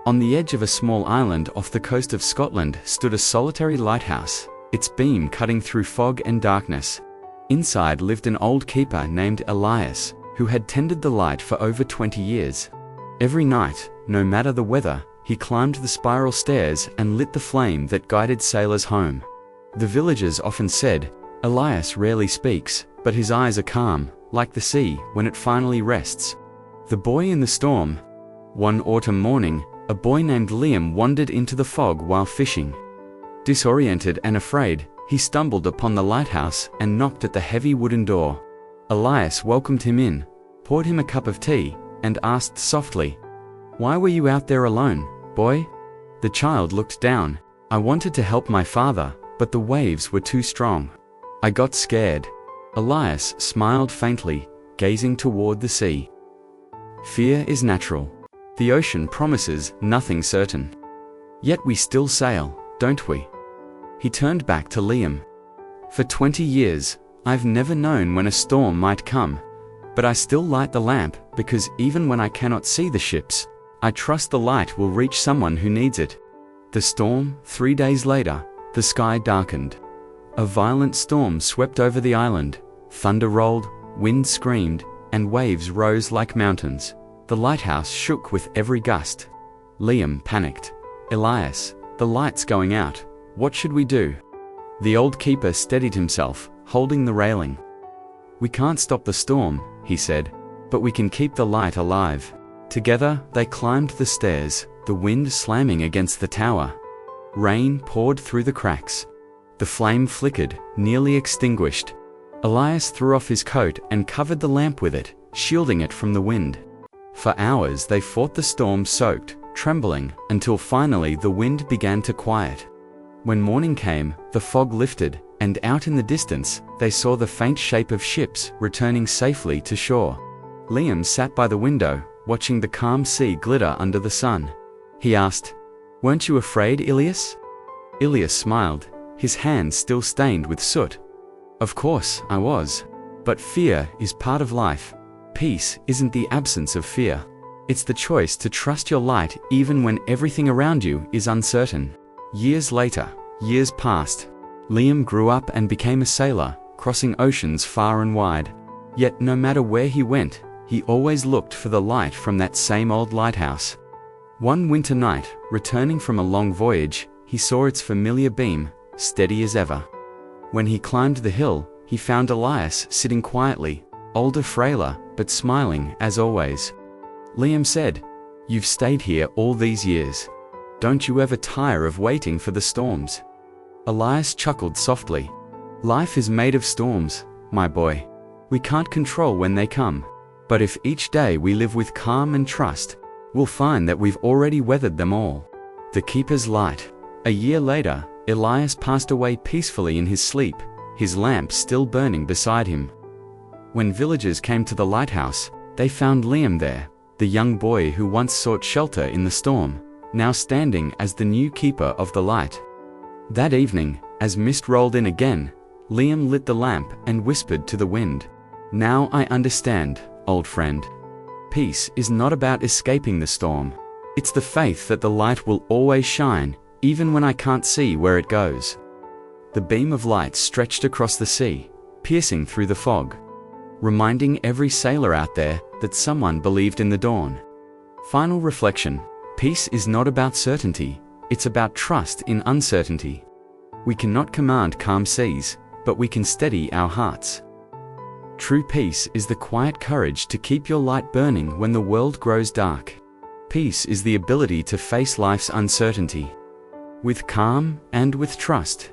On the edge of a small island off the coast of Scotland stood a solitary lighthouse, its beam cutting through fog and darkness. Inside lived an old keeper named Elias, who had tended the light for over 20 years. Every night, no matter the weather, he climbed the spiral stairs and lit the flame that guided sailors home. The villagers often said, "Elias rarely speaks, but his eyes are calm, like the sea when it finally rests." The boy in the storm. One autumn morning, a boy named Liam wandered into the fog while fishing. Disoriented and afraid, he stumbled upon the lighthouse and knocked at the heavy wooden door. Elias welcomed him in, poured him a cup of tea, and asked softly, "Why were you out there alone, boy?" The child looked down. "I wanted to help my father, but the waves were too strong. I got scared." Elias smiled faintly, gazing toward the sea. Fear is natural. The ocean promises nothing certain. Yet we still sail, don't we? He turned back to Liam. "For 20 years, I've never known when a storm might come, but I still light the lamp because even when I cannot see the ships, I trust the light will reach someone who needs it." The storm, 3 days later, the sky darkened. A violent storm swept over the island. Thunder rolled, wind screamed, and waves rose like mountains. The lighthouse shook with every gust. Liam panicked. "Elias, the light's going out. What should we do?" The old keeper steadied himself, holding the railing. "We can't stop the storm," he said, "but we can keep the light alive." Together, they climbed the stairs, the wind slamming against the tower. Rain poured through the cracks. The flame flickered, nearly extinguished. Elias threw off his coat and covered the lamp with it, shielding it from the wind. For hours they fought the storm soaked, trembling, until finally the wind began to quiet. When morning came, the fog lifted, and out in the distance, they saw the faint shape of ships returning safely to shore. Liam sat by the window, watching the calm sea glitter under the sun. He asked, "Weren't you afraid, Ilias?" Ilias smiled, his hands still stained with soot. "Of course, I was. But fear is part of life. Peace isn't the absence of fear. It's the choice to trust your light even when everything around you is uncertain." Years later, years passed. Liam grew up and became a sailor, crossing oceans far and wide. Yet no matter where he went, he always looked for the light from that same old lighthouse. One winter night, returning from a long voyage, he saw its familiar beam, steady as ever. When he climbed the hill, he found Elias sitting quietly, older, frailer, but smiling as always. Liam said, "You've stayed here all these years. Don't you ever tire of waiting for the storms?" Elias chuckled softly. "Life is made of storms, my boy. We can't control when they come. But if each day we live with calm and trust, we'll find that we've already weathered them all." The keeper's light. A year later, Elias passed away peacefully in his sleep, his lamp still burning beside him. When villagers came to the lighthouse, they found Liam there, the young boy who once sought shelter in the storm, now standing as the new keeper of the light. That evening, as mist rolled in again, Liam lit the lamp and whispered to the wind, "Now I understand, old friend. Peace is not about escaping the storm. It's the faith that the light will always shine, even when I can't see where it goes." The beam of light stretched across the sea, piercing through the fog, reminding every sailor out there that someone believed in the dawn. Final reflection: peace is not about certainty, it's about trust in uncertainty. We cannot command calm seas, but we can steady our hearts. True peace is the quiet courage to keep your light burning when the world grows dark. Peace is the ability to face life's uncertainty with calm and with trust.